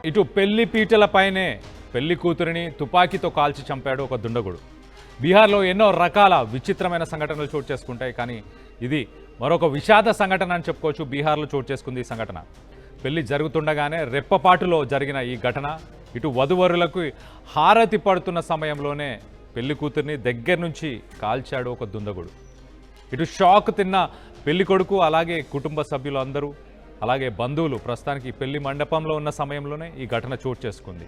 ఇటు పెళ్లి పీటలపైనే పెళ్లి కూతురిని తుపాకీతో కాల్చి చంపాడు ఒక దుండగుడు. బీహార్లో ఎన్నో రకాల విచిత్రమైన సంఘటనలు చోటు చేసుకుంటాయి, కానీ ఇది మరొక విషాద సంఘటన అని చెప్పుకోవచ్చు. బీహార్లో చోటు చేసుకుంది ఈ సంఘటన. పెళ్లి జరుగుతుండగానే రెప్పపాటులో జరిగిన ఈ ఘటన. ఇటు వధువరులకు హారతి పడుతున్న సమయంలోనే పెళ్లి కూతురిని దగ్గర నుంచి కాల్చాడు ఒక దుండగుడు. ఇటు షాక్ తిన్న పెళ్లి కొడుకు, అలాగే కుటుంబ సభ్యులు అందరూ, అలాగే బంధువులు ప్రస్తుతానికి పెళ్లి మండపంలో ఉన్న సమయంలోనే ఈ ఘటన చోటు చేసుకుంది.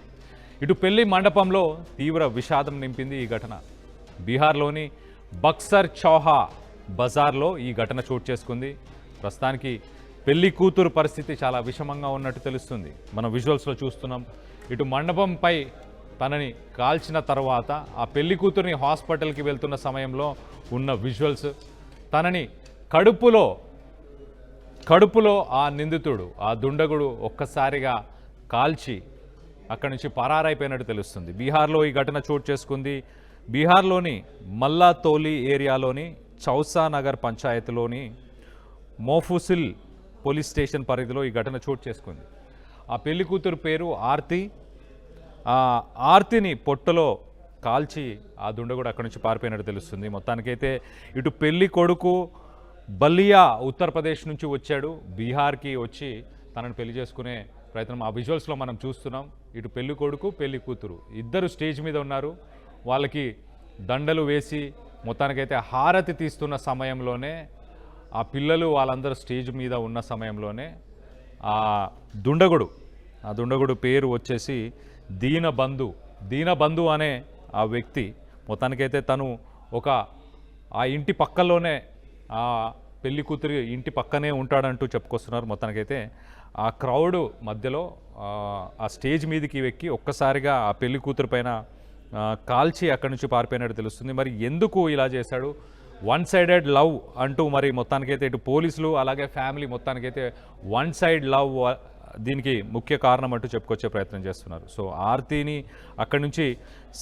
ఇటు పెళ్లి మండపంలో తీవ్ర విషాదం నింపింది ఈ ఘటన. బీహార్లోని బక్సర్ చౌహా బజార్లో ఈ ఘటన చోటు చేసుకుంది. ప్రస్తుతానికి పెళ్లి కూతురు పరిస్థితి చాలా విషమంగా ఉన్నట్టు తెలుస్తుంది. మనం విజువల్స్లో చూస్తున్నాం. ఇటు మండపంపై తనని కాల్చిన తర్వాత ఆ పెళ్లి కూతురిని హాస్పిటల్కి వెళ్తున్న సమయంలో ఉన్న విజువల్స్. తనని కడుపులో ఆ నిందితుడు, ఆ దుండగుడు ఒక్కసారిగా కాల్చి అక్కడి నుంచి పరారైపోయినట్టు తెలుస్తుంది. బీహార్లో ఈ ఘటన చోటు చేసుకుంది. బీహార్లోని మల్లాతోలి ఏరియాలోని చౌసా నగర్ పంచాయతీలోని మోఫుసిల్ పోలీస్ స్టేషన్ పరిధిలో ఈ ఘటన చోటు చేసుకుంది. ఆ పెళ్లి కూతురు పేరు ఆర్తి. ఆ ఆర్తిని పొట్టలో కాల్చి ఆ దుండగుడు అక్కడి నుంచి పారిపోయినట్టు తెలుస్తుంది. మొత్తానికైతే ఇటు పెళ్లి కొడుకు బల్లియా ఉత్తరప్రదేశ్ నుంచి వచ్చాడు. బీహార్కి వచ్చి తనను పెళ్లి చేసుకునే ప్రయత్నం ఆ విజువల్స్లో మనం చూస్తున్నాం. ఇటు పెళ్లి కొడుకు పెళ్లి కూతురు ఇద్దరు స్టేజ్ మీద ఉన్నారు. వాళ్ళకి దండలు వేసి మొత్తానికైతే హారతి తీస్తున్న సమయంలోనే ఆ పిల్లలు వాళ్ళందరూ స్టేజ్ మీద ఉన్న సమయంలోనే ఆ దుండగుడు పేరు వచ్చేసి దీనబంధు అనే ఆ వ్యక్తి మొత్తానికైతే తను ఆ ఇంటి పక్కలోనే, ఆ పెళ్లి కూతురి ఇంటి పక్కనే ఉంటాడంటూ చెప్పుకొస్తున్నారు. మొత్తానికైతే ఆ క్రౌడ్ మధ్యలో ఆ స్టేజ్ మీదకి వెక్కి ఒక్కసారిగా ఆ పెళ్లి కూతురు పైన కాల్చి అక్కడి నుంచి పారిపోయినట్టు తెలుస్తుంది. మరి ఎందుకు ఇలా చేశాడు? వన్ సైడెడ్ లవ్ అంటూ మరి మొత్తానికైతే ఇటు పోలీసులు అలాగే ఫ్యామిలీ మొత్తానికైతే వన్ సైడ్ లవ్ దీనికి ముఖ్య కారణం అంటూ చెప్పుకొచ్చే ప్రయత్నం చేస్తున్నారు. సో ఆర్తిని అక్కడి నుంచి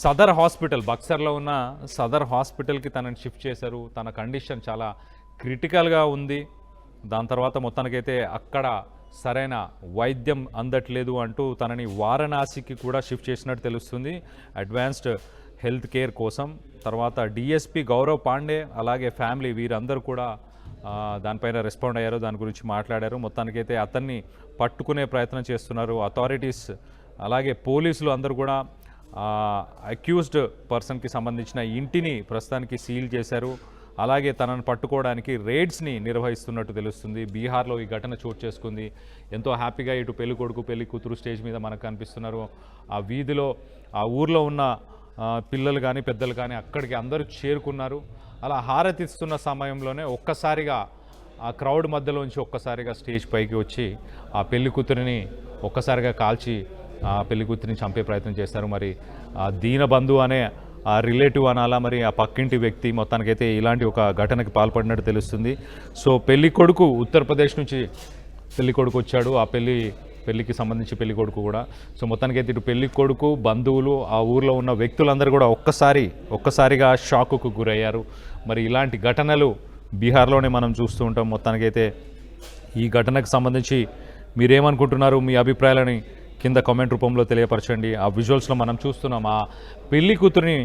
సదర్ హాస్పిటల్, బక్సర్లో ఉన్న సదర్ హాస్పిటల్కి తనని షిఫ్ట్ చేశారు. తన కండిషన్ చాలా క్రిటికల్గా ఉంది. దాని తర్వాత మొత్తానికైతే అక్కడ సరైన వైద్యం అందట్లేదు అంటూ తనని వారణాసికి కూడా షిఫ్ట్ చేసినట్టు తెలుస్తుంది, అడ్వాన్స్డ్ హెల్త్ కేర్ కోసం. తర్వాత డిఎస్పీ గౌరవ్ పాండే అలాగే ఫ్యామిలీ వీరందరూ కూడా దానిపైన రెస్పాండ్ అయ్యారు, దాని గురించి మాట్లాడారు. మొత్తానికైతే అతన్ని పట్టుకునే ప్రయత్నం చేస్తున్నారు అథారిటీస్. అలాగే పోలీసులు అందరూ కూడా అక్యూజ్డ్ పర్సన్కి సంబంధించిన ఇంటిని ప్రస్తుతానికి సీల్ చేశారు. అలాగే తనను పట్టుకోవడానికి రేడ్స్ని నిర్వహిస్తున్నట్టు తెలుస్తుంది. బీహార్లో ఈ ఘటన చోటు చేసుకుంది. ఎంతో హ్యాపీగా ఇటు పెళ్లి కొడుకు పెళ్లి కూతురు స్టేజ్ మీద మనకు కనిపిస్తున్నారు. ఆ వీధిలో ఆ ఊర్లో ఉన్న పిల్లలు కానీ పెద్దలు కానీ అక్కడికి అందరూ చేరుకున్నారు. అలా హారతిస్తున్న సమయంలోనే ఒక్కసారిగా ఆ క్రౌడ్ మధ్యలోంచి ఒక్కసారిగా స్టేజ్ పైకి వచ్చి ఆ పెళ్లి కూతురిని ఒక్కసారిగా కాల్చి ఆ పెళ్లి కూతురిని చంపే ప్రయత్నం చేస్తారు. మరి ఆ దీనబంధు అనే ఆ రిలేటివ్ అనాలా, మరి ఆ పక్కింటి వ్యక్తి మొత్తానికైతే ఇలాంటి ఒక ఘటనకి పాల్పడినట్టు తెలుస్తుంది. సో పెళ్లి కొడుకు ఉత్తరప్రదేశ్ నుంచి పెళ్లి కొడుకు వచ్చాడు. ఆ పెళ్లికి సంబంధించి పెళ్లి కొడుకు కూడా. సో మొత్తానికైతే ఇటు పెళ్లి కొడుకు బంధువులు ఆ ఊర్లో ఉన్న వ్యక్తులందరూ కూడా ఒక్కసారిగా షాకుకు గురయ్యారు. మరి ఇలాంటి ఘటనలు బీహార్లోనే మనం చూస్తూ ఉంటాం. మొత్తానికైతే ఈ ఘటనకు సంబంధించి మీరేమనుకుంటున్నారు? మీ అభిప్రాయాలని కింద కామెంట్ రూపంలో తెలియపరచండి. ఆ విజువల్స్లో మనం చూస్తున్నాం ఆ పెళ్లి కూతురిని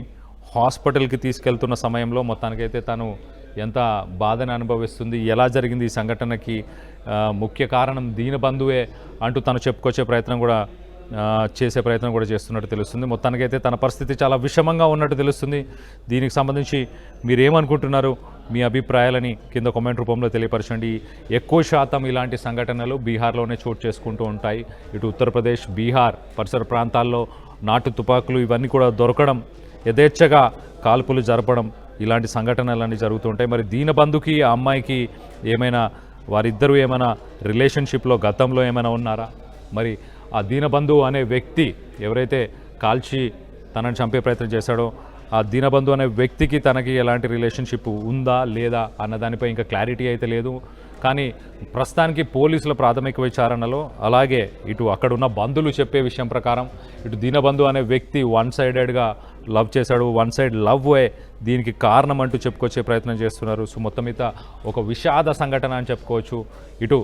హాస్పిటల్కి తీసుకెళ్తున్న సమయంలో మొత్తానికైతే తను ఎంత బాధని అనుభవిస్తుంది, ఎలా జరిగింది ఈ సంఘటనకి ముఖ్య కారణం దీనబంధువే అంటూ తను చెప్పుకొచ్చే చేసే ప్రయత్నం కూడా చేస్తున్నట్టు తెలుస్తుంది. మొత్తానికైతే తన పరిస్థితి చాలా విషమంగా ఉన్నట్టు తెలుస్తుంది. దీనికి సంబంధించి మీరేమనుకుంటున్నారు? మీ అభిప్రాయాలని కింద కామెంట్ రూపంలో తెలియపరచండి. ఎక్కువ శాతం ఇలాంటి సంఘటనలు బీహార్లోనే చోటు చేసుకుంటూ ఉంటాయి. ఇటు ఉత్తరప్రదేశ్, బీహార్ పరిసర ప్రాంతాల్లో నాటు తుపాకులు ఇవన్నీ కూడా దొరకడం, యథేచ్ఛగా కాల్పులు జరపడం, ఇలాంటి సంఘటనలన్నీ జరుగుతూ ఉంటాయి. మరి దీనబంధుకి ఆ అమ్మాయికి వారిద్దరూ ఏమైనా రిలేషన్షిప్లో గతంలో ఏమైనా ఉన్నారా? మరి ఆ దీనబంధు అనే వ్యక్తి ఎవరైతే కాల్చి తనని చంపే ప్రయత్నం చేశాడో ఆ దీనబంధు అనే వ్యక్తికి తనకి ఎలాంటి రిలేషన్షిప్ ఉందా లేదా అన్న దానిపై ఇంకా క్లారిటీ అయితే లేదు. కానీ ప్రస్తుతానికి పోలీసుల ప్రాథమిక విచారణలో అలాగే ఇటు అక్కడున్న బంధువులు చెప్పే విషయం ప్రకారం ఇటు దీనబంధు అనే వ్యక్తి వన్ సైడెడ్గా లవ్ చేశాడు, వన్ సైడ్ లవ్ దీనికి కారణం అంటూ చెప్పుకొచ్చే ప్రయత్నం చేస్తున్నారు. సో మొత్తం మీద ఒక విషాద సంఘటన అని చెప్పుకోవచ్చు. ఇటు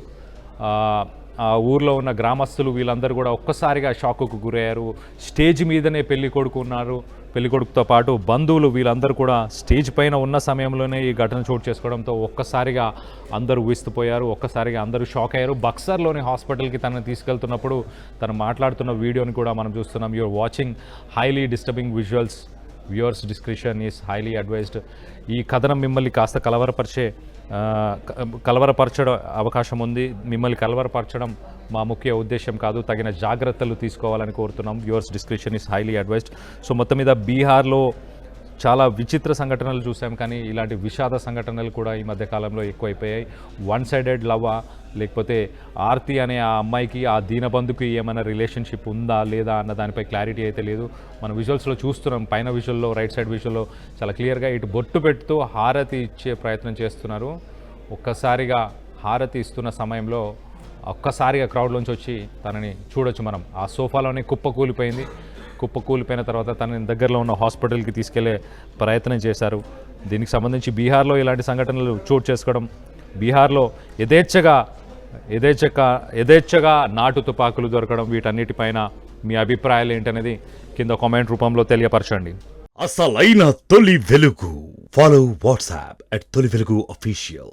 ఆ ఊర్లో ఉన్న గ్రామస్తులు వీళ్ళందరూ కూడా ఒక్కసారిగా షాకుకు గురయ్యారు. స్టేజ్ మీదనే పెళ్లి కొడుకు ఉన్నారు, పెళ్లి కొడుకుతో పాటు బంధువులు వీళ్ళందరూ కూడా స్టేజ్ పైన ఉన్న సమయంలోనే ఈ ఘటన చోటు చేసుకోవడంతో ఒక్కసారిగా అందరూ ఊహిస్తుపోయారు, ఒక్కసారిగా అందరూ షాక్ అయ్యారు. బక్సర్లోని హాస్పిటల్కి తనని తీసుకెళ్తున్నప్పుడు తను మాట్లాడుతున్న వీడియోని కూడా మనం చూస్తున్నాం. You are watching highly disturbing visuals, viewers description is highly advised. ఈ కథనం మిమ్మల్ని కాస్త కలవరపరచడం అవకాశం ఉంది. మిమ్మల్ని కలవరపరచడం మా ముఖ్య ఉద్దేశం కాదు, తగిన జాగ్రత్తలు తీసుకోవాలని కోరుతున్నాం. Viewers description is highly advised. So మొత్తం మీద బీహార్లో చాలా విచిత్ర సంఘటనలు చూసాం, కానీ ఇలాంటి విషాద సంఘటనలు కూడా ఈ మధ్యకాలంలో ఎక్కువైపోయాయి. వన్ సైడెడ్ లవ్వా, లేకపోతే ఆర్తి అనే ఆ అమ్మాయికి ఆ దీనబంధుకి ఏమైనా రిలేషన్షిప్ ఉందా లేదా అన్న దానిపై క్లారిటీ అయితే లేదు. మన విజువల్స్లో చూస్తున్నాం, పైన విజువల్లో రైట్ సైడ్ విజువల్లో చాలా క్లియర్గా ఇటు బొట్టు పెడుతూ హారతి ఇచ్చే ప్రయత్నం చేస్తున్నారు. ఒక్కసారిగా హారతి ఇస్తున్న సమయంలో ఒక్కసారిగా క్రౌడ్లోంచి వచ్చి తనని చూడొచ్చు మనం. ఆ సోఫాలోనే కుప్ప కూలిపోయిన తర్వాత తనని దగ్గరలో ఉన్న హాస్పిటల్కి తీసుకెళ్లే ప్రయత్నం చేశారు. దీనికి సంబంధించి బీహార్లో ఇలాంటి సంఘటనలు చోటు చేసుకోవడం, బీహార్లో యథేచ్ఛగా నాటు తుపాకులు దొరకడం, వీటన్నిటిపైన మీ అభిప్రాయాలు ఏంటనేది కింద కామెంట్ రూపంలో తెలియపరచండి. అసలైన తొలి వెలుగు. ఫాలో వాట్సాప్ @తొలి వెలుగు official.